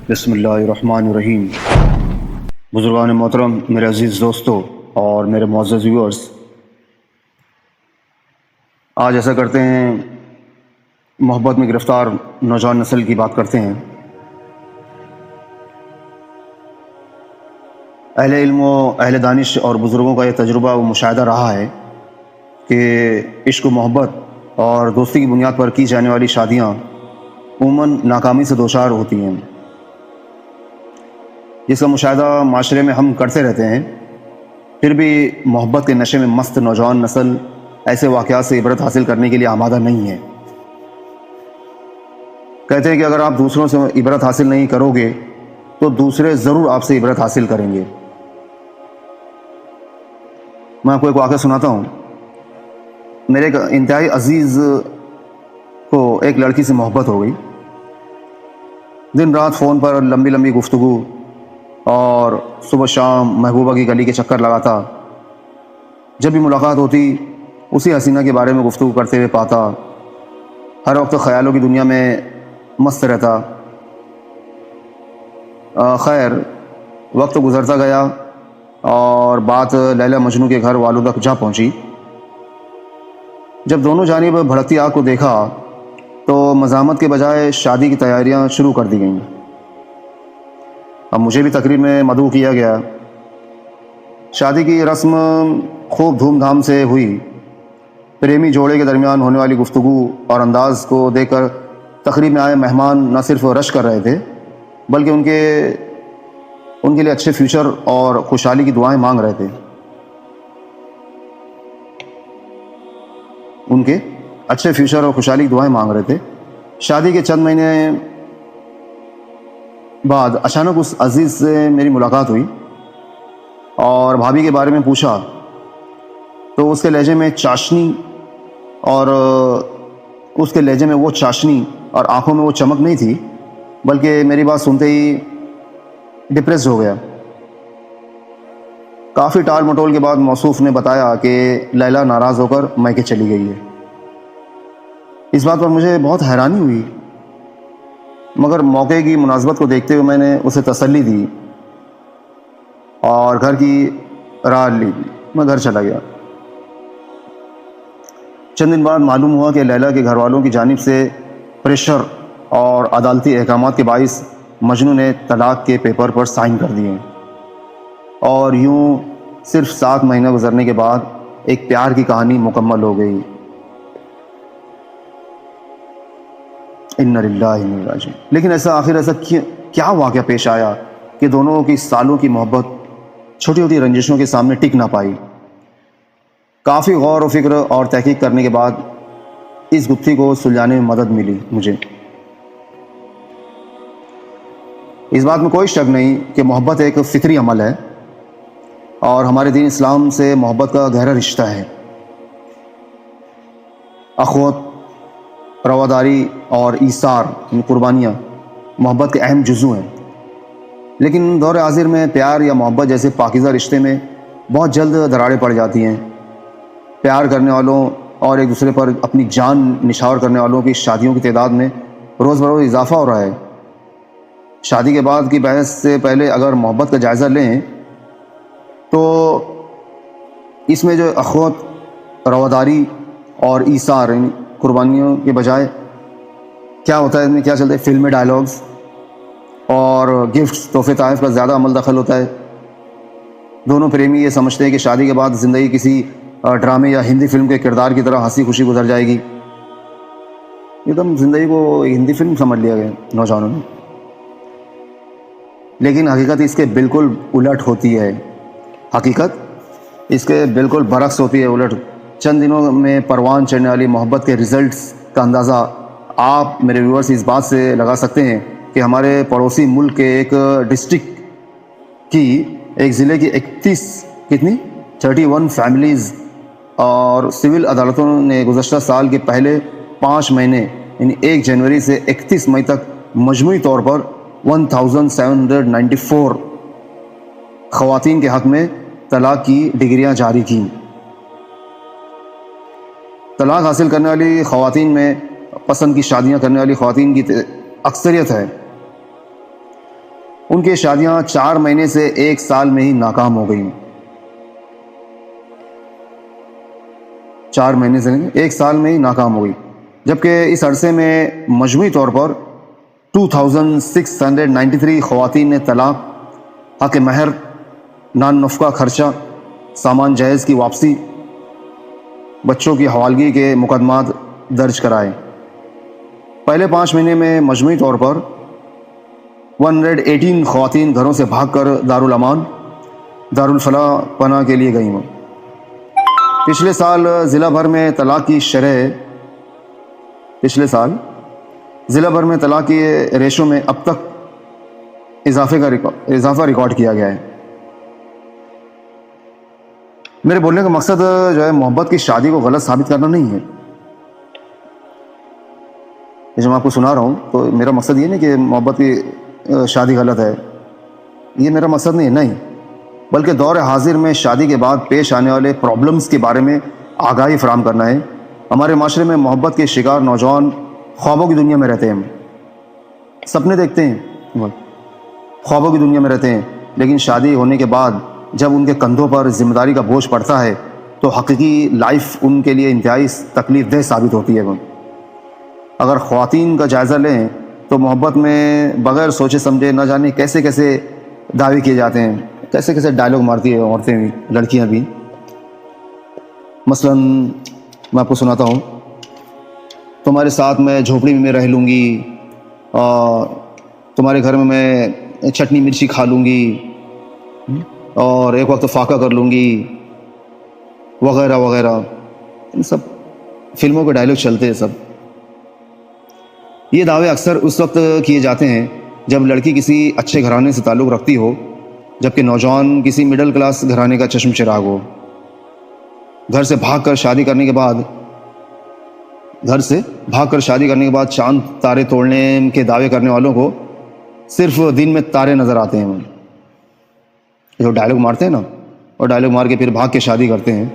بسم اللہ الرحمن الرحیم۔ بزرگان محترم، میرے عزیز دوستوں اور میرے معزز ویورز، آج ایسا کرتے ہیں محبت میں گرفتار نوجوان نسل کی بات کرتے ہیں۔ اہل علم و اہل دانش اور بزرگوں کا یہ تجربہ و مشاہدہ رہا ہے کہ عشق و محبت اور دوستی کی بنیاد پر کی جانے والی شادیاں عموماً ناکامی سے دوچار ہوتی ہیں، جس کا مشاہدہ معاشرے میں ہم کرتے رہتے ہیں۔ پھر بھی محبت کے نشے میں مست نوجوان نسل ایسے واقعات سے عبرت حاصل کرنے کے لیے آمادہ نہیں ہے۔ کہتے ہیں کہ اگر آپ دوسروں سے عبرت حاصل نہیں کرو گے تو دوسرے ضرور آپ سے عبرت حاصل کریں گے۔ میں آپ کو ایک واقعہ سناتا ہوں۔ میرے ایک انتہائی عزیز کو ایک لڑکی سے محبت ہو گئی۔ دن رات فون پر لمبی لمبی گفتگو اور صبح شام محبوبہ کی گلی کے چکر لگاتا۔ جب بھی ملاقات ہوتی اسی حسینہ کے بارے میں گفتگو کرتے ہوئے پاتا۔ ہر وقت خیالوں کی دنیا میں مست رہتا۔ خیر، وقت گزرتا گیا اور بات لیلا مجنوں کے گھر والوں تک جا پہنچی۔ جب دونوں جانب بھڑکتی آگ کو دیکھا تو مزاحمت کے بجائے شادی کی تیاریاں شروع کر دی گئیں۔ اب مجھے بھی تقریب میں مدعو کیا گیا۔ شادی کی رسم خوب دھوم دھام سے ہوئی۔ پریمی جوڑے کے درمیان ہونے والی گفتگو اور انداز کو دیکھ کر تقریب میں آئے مہمان نہ صرف رش کر رہے تھے بلکہ ان کے لیے اچھے فیوچر اور خوشحالی کی دعائیں مانگ رہے تھے۔ ان کے اچھے فیوچر اور خوشحالی کی دعائیں مانگ رہے تھے۔ شادی کے چند مہینے بعد اچانک اس عزیز سے میری ملاقات ہوئی اور بھابھی کے بارے میں پوچھا تو اس کے لہجے میں وہ چاشنی اور آنکھوں میں وہ چمک نہیں تھی، بلکہ میری بات سنتے ہی ڈپریسڈ ہو گیا۔ کافی ٹال مٹول کے بعد موصوف نے بتایا کہ لیلا ناراض ہو کر میکے چلی گئی ہے۔ اس بات پر مجھے بہت حیرانی ہوئی، مگر موقع کی مناسبت کو دیکھتے ہوئے میں نے اسے تسلی دی اور گھر کی راہ لی۔ میں گھر چلا گیا۔ چند دن بعد معلوم ہوا کہ لیلا کے گھر والوں کی جانب سے پریشر اور عدالتی احکامات کے باعث مجنوں نے طلاق کے پیپر پر سائن کر دیے، اور یوں صرف 7 مہینے گزرنے کے بعد ایک پیار کی کہانی مکمل ہو گئی۔ اِنَّ لِلَّهِ وَإِنَّا إِلَيْهِ رَاجِعُونَ۔ لیکن ایسا کیا واقعہ پیش آیا کہ دونوں کی سالوں کی محبت چھوٹی چھوٹی رنجشوں کے سامنے ٹک نہ پائی؟ کافی غور و فکر اور تحقیق کرنے کے بعد اس گتھی کو سلجھانے میں مدد ملی مجھے۔ اس بات میں کوئی شک نہیں کہ محبت ایک فطری عمل ہے اور ہمارے دین اسلام سے محبت کا گہرا رشتہ ہے۔ اخوت، رواداری اور ایثار قربانیاں محبت کے اہم جزو ہیں، لیکن دور حاضر میں پیار یا محبت جیسے پاکیزہ رشتے میں بہت جلد دراڑیں پڑ جاتی ہیں۔ پیار کرنے والوں اور ایک دوسرے پر اپنی جان نچھاور کرنے والوں کی شادیوں کی تعداد میں روز بروز اضافہ ہو رہا ہے۔ شادی کے بعد کی بحث سے پہلے اگر محبت کا جائزہ لیں تو اس میں جو اخوت، رواداری اور ایثار قربانیوں کے بجائے کیا ہوتا ہے، اس میں کیا چلتا ہے، فلمی ڈائلاگز اور گفٹس، تحفے تحائف کا زیادہ عمل دخل ہوتا ہے۔ دونوں پریمی یہ سمجھتے ہیں کہ شادی کے بعد زندگی کسی ڈرامے یا ہندی فلم کے کردار کی طرح ہنسی خوشی گزر جائے گی۔ ایک دم زندگی کو ہندی فلم سمجھ لیا گیا نوجوانوں نے، لیکن حقیقت اس کے بالکل الٹ ہوتی ہے۔ حقیقت اس کے بالکل برعکس ہوتی ہے، الٹ۔ چند دنوں میں پروان چڑھنے والی محبت کے ریزلٹس کا اندازہ آپ میرے ویورز اس بات سے لگا سکتے ہیں کہ ہمارے پڑوسی ملک کے ایک ڈسٹرکٹ کی ایک ضلع کی 31 فیملیز اور سول عدالتوں نے گزشتہ سال کے پہلے 5 مہینے یعنی 1 جنوری سے 31 مئی تک مجموعی طور پر 1794 خواتین کے حق میں طلاق کی ڈگریاں جاری کیں۔ طلاق حاصل کرنے والی خواتین میں پسند کی شادیاں کرنے والی خواتین کی اکثریت ہے۔ ان کی شادیاں 4 مہینے سے 1 سال میں ہی ناکام ہو گئیں. 4 مہینے سے 1 سال میں ہی ناکام ہو گئی، جبکہ اس عرصے میں مجموعی طور پر 2693 خواتین نے طلاق، حق مہر، نان نفقہ خرچہ، سامان جہیز کی واپسی، بچوں کی حوالگی کے مقدمات درج کرائے. پہلے 5 مہینے میں مجموعی طور پر 118 خواتین گھروں سے بھاگ کر دارالامان، دارالفلاح پناہ کے لیے گئیں. پچھلے سال ضلع بھر میں طلاق کی ریشو میں اب تک اضافہ ریکارڈ کیا گیا ہے. میرے بولنے کا مقصد جو ہے محبت کی شادی کو غلط ثابت کرنا نہیں ہے. یہ جو میں آپ کو سنا رہا ہوں تو میرا مقصد یہ نہیں کہ محبت کی شادی غلط ہے، یہ میرا مقصد نہیں، بلکہ دور حاضر میں شادی کے بعد پیش آنے والے پرابلمز کے بارے میں آگاہی فراہم کرنا ہے. ہمارے معاشرے میں محبت کے شکار نوجوان خوابوں کی دنیا میں رہتے ہیں، سپنے دیکھتے ہیں، خوابوں کی دنیا میں رہتے ہیں، لیکن شادی ہونے کے بعد جب ان کے کندھوں پر ذمہ داری کا بوجھ پڑتا ہے تو حقیقی لائف ان کے لیے انتہائی تکلیف دہ ثابت ہوتی ہے. اگر خواتین کا جائزہ لیں تو محبت میں بغیر سوچے سمجھے نہ جانے کیسے کیسے دعوے کیے جاتے ہیں، کیسے کیسے ڈائلاگ مارتی ہیں عورتیں بھی، لڑکیاں بھی. مثلا میں آپ کو سناتا ہوں، تمہارے ساتھ میں جھوپڑی میں رہ لوں گی، تمہارے گھر میں میں چٹنی مرچی کھا لوں گی، اور ایک وقت فاقہ کر لوں گی، وغیرہ وغیرہ. سب فلموں کے ڈائلاگ چلتے ہیں. سب یہ دعوے اکثر اس وقت کیے جاتے ہیں جب لڑکی کسی اچھے گھرانے سے تعلق رکھتی ہو، جبکہ نوجوان کسی مڈل کلاس گھرانے کا چشم چراغ ہو. گھر سے بھاگ کر شادی کرنے کے بعد چاند تارے توڑنے کے دعوے کرنے والوں کو صرف دن میں تارے نظر آتے ہیں. جو ڈائلاگ مارتے ہیں نا، اور ڈائلاگ مار کے پھر بھاگ کے شادی کرتے ہیں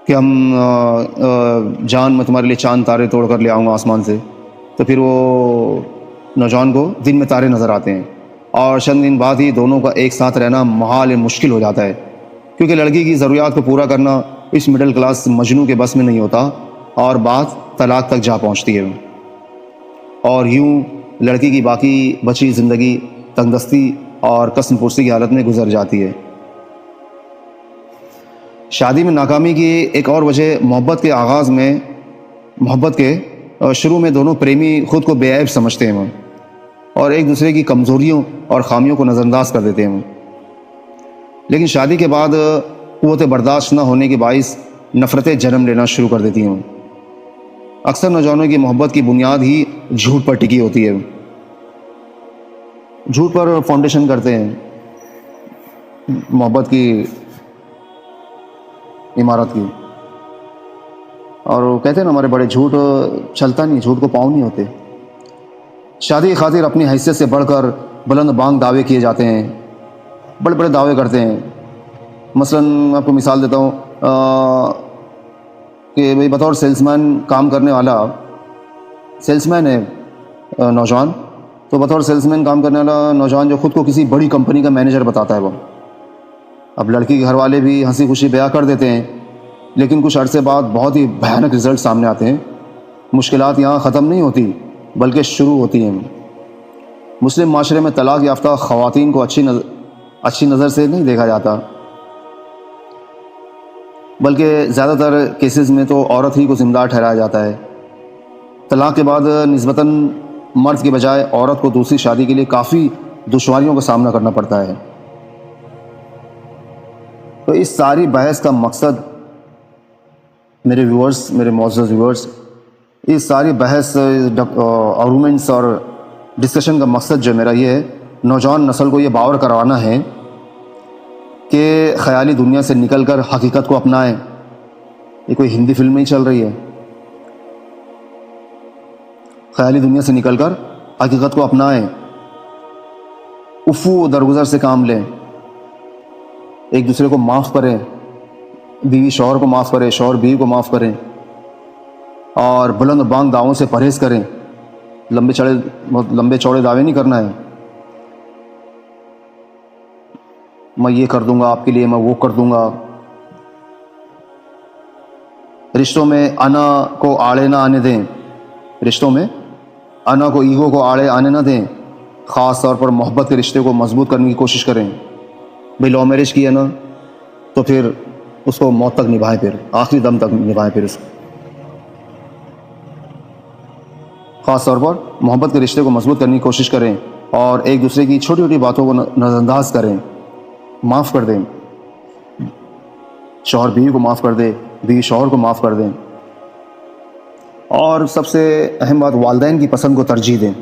کہ ہم جان میں تمہارے لیے چاند تارے توڑ کر لے آؤں گا آسمان سے، تو پھر وہ نوجوان کو دن میں تارے نظر آتے ہیں، اور چند دن بعد ہی دونوں کا ایک ساتھ رہنا محال مشکل ہو جاتا ہے، کیونکہ لڑکی کی ضروریات کو پورا کرنا اس مڈل کلاس مجنوں کے بس میں نہیں ہوتا، اور بات طلاق تک جا پہنچتی ہے. اور یوں لڑکی کی باقی بچی زندگی تنگدستی اور قسم پرسی کی حالت میں گزر جاتی ہے. شادی میں ناکامی کی ایک اور وجہ محبت کے شروع میں دونوں پریمی خود کو بے عیب سمجھتے ہیں اور ایک دوسرے کی کمزوریوں اور خامیوں کو نظر انداز کر دیتے ہیں، لیکن شادی کے بعد قوت برداشت نہ ہونے کے باعث نفرتیں جنم لینا شروع کر دیتی ہیں. اکثر نوجوانوں کی محبت کی بنیاد ہی جھوٹ پر ٹکی ہوتی ہے، جھوٹ پر فاؤنڈیشن کرتے ہیں محبت کی عمارت کی. اور وہ کہتے ہیں نا ہمارے بڑے، جھوٹ چلتا نہیں، جھوٹ کو پاؤں نہیں ہوتے. شادی کی خاطر اپنی حیثیت سے بڑھ کر بلند بانگ دعوے کیے جاتے ہیں، بڑے بڑے دعوے کرتے ہیں. مثلا میں آپ کو مثال دیتا ہوں کہ بھئی بطور سیلس مین کام کرنے والا، سیلس مین ہے نوجوان، تو بطور سیلس مین کام کرنے والا نوجوان جو خود کو کسی بڑی کمپنی کا مینیجر بتاتا ہے، وہ اب لڑکی کے گھر والے بھی ہنسی خوشی بیاہ کر دیتے ہیں، لیکن کچھ عرصے بعد بہت ہی بھیانک رزلٹ سامنے آتے ہیں. مشکلات یہاں ختم نہیں ہوتی بلکہ شروع ہوتی ہیں. مسلم معاشرے میں طلاق یافتہ خواتین کو اچھی نظر سے نہیں دیکھا جاتا، بلکہ زیادہ تر کیسز میں تو عورت ہی کو ذمہ دار ٹھہرایا جاتا ہے. طلاق کے بعد نسبتاً مرد کے بجائے عورت کو دوسری شادی کے لیے کافی دشواریوں کا سامنا کرنا پڑتا ہے. تو اس ساری بحث کا مقصد، میرے معزز ویورز، اس ساری بحث آرگومنٹس اور ڈسکشن کا مقصد جو میرا یہ ہے، نوجوان نسل کو یہ باور کروانا ہے کہ خیالی دنیا سے نکل کر حقیقت کو اپنائیں. یہ کوئی ہندی فلم نہیں چل رہی ہے. خیالی دنیا سے نکل کر حقیقت کو اپنائیں، افو درگزر سے کام لیں، ایک دوسرے کو معاف کریں، بیوی شوہر کو معاف کرے، شوہر بیوی کو معاف کریں، اور بلند بانگ دعووں سے پرہیز کریں. لمبے چوڑے دعوے نہیں کرنا ہے. میں یہ کر دوں گا آپ کے لیے، میں وہ کر دوں گا۔ رشتوں میں انا کو آڑے نہ آنے دیں، رشتوں میں انا کو، ایگو کو آڑے آنے نہ دیں۔ خاص طور پر محبت کے رشتے کو مضبوط کرنے کی کوشش کریں۔ بھئی لو میرج کی ہے نا تو پھر اس کو موت تک نبھائیں، پھر آخری دم تک نبھائیں پھر اس کو۔ خاص طور پر محبت کے رشتے کو مضبوط کرنے کی کوشش کریں اور ایک دوسرے کی چھوٹی چھوٹی باتوں کو نظر انداز کریں، معاف کر دیں۔ شوہر بیوی کو معاف کر دے، بیوی شوہر کو معاف کر دیں۔ اور سب سے اہم بات، والدین کی پسند کو ترجیح دیں۔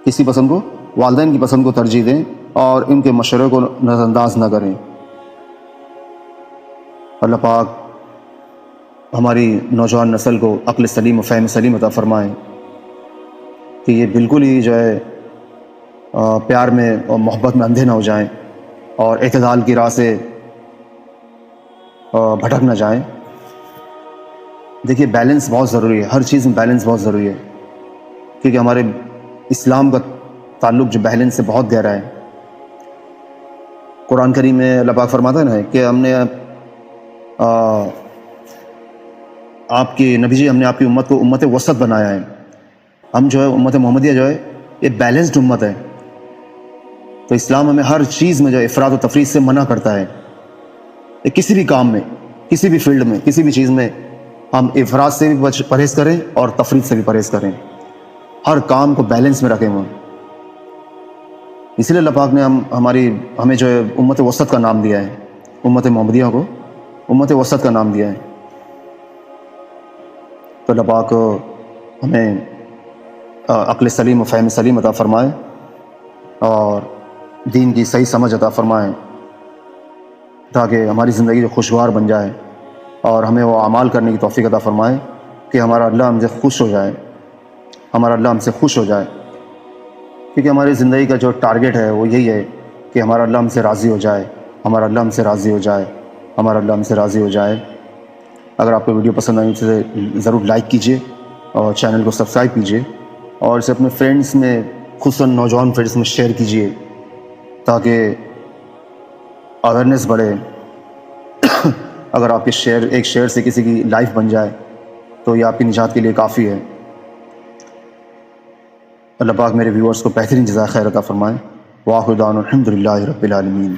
کسی پسند کو، والدین کی پسند کو ترجیح دیں اور ان کے مشورے کو نظر انداز نہ کریں۔ اللہ پاک ہماری نوجوان نسل کو عقل سلیم و فہم سلیم عطا فرمائے کہ یہ بالکل ہی جو ہے پیار میں اور محبت میں اندھے نہ ہو جائیں اور اعتدال کی راہ سے بھٹک نہ جائیں۔ دیکھیے بیلنس بہت ضروری ہے، ہر چیز میں بیلنس بہت ضروری ہے، کیونکہ ہمارے اسلام کا تعلق جو بیلنس سے بہت گہرا ہے۔ قرآن کریم میں اللہ پاک فرماتا ہے نا کہ ہم نے آپ کی نبی جی، ہم نے آپ کی امت کو امت وسط بنایا ہے۔ ہم جو ہے امت محمدیہ جو ہے یہ بیلنسڈ امت ہے۔ تو اسلام ہمیں ہر چیز میں جو ہے افراط و تفریط سے منع کرتا ہے۔ کسی بھی کام میں، کسی بھی فیلڈ میں، کسی بھی چیز میں ہم افراط سے بھی پرہیز کریں اور تفریط سے بھی پرہیز کریں، ہر کام کو بیلنس میں رکھیں۔ وہ اسی لیے اللہ پاک نے ہمیں جو ہے امت وسط کا نام دیا ہے، امت محمدیہ کو امت وسط کا نام دیا ہے۔ تو اللہ پاک ہمیں عقل سلیم و فہم سلیم عطا فرمائے اور دین کی صحیح سمجھ عطا فرمائے، تاکہ ہماری زندگی جو خوشگوار بن جائے اور ہمیں وہ اعمال کرنے کی توفیق عطا فرمائے کہ ہمارا اللہ ہم سے خوش ہو جائے، ہمارا اللہ ہم سے خوش ہو جائے۔ کیونکہ ہماری زندگی کا جو ٹارگیٹ ہے وہ یہی ہے کہ ہمارا اللہ ہم سے راضی ہو جائے، ہمارا اللہ ہم سے راضی ہو جائے، ہمارا اللہ ہم سے راضی ہو جائے۔ اگر آپ کو ویڈیو پسند آئی تو ضرور لائک کیجیے اور چینل کو سبسکرائب کیجیے اور اسے اپنے فرینڈس میں، خصوصاً نوجوان فرینڈس میں شیئر کیجیے تاکہ اویئرنیس بڑھے۔ اگر آپ کے ایک شیئر سے کسی کی لائف بن جائے تو یہ آپ کی نجات کے لیے کافی ہے۔ اللہ پاک میرے ویورز کو بہترین جزائے خیر عطا فرمائے۔ وآخر دعوانا الحمد للہ رب العالمین۔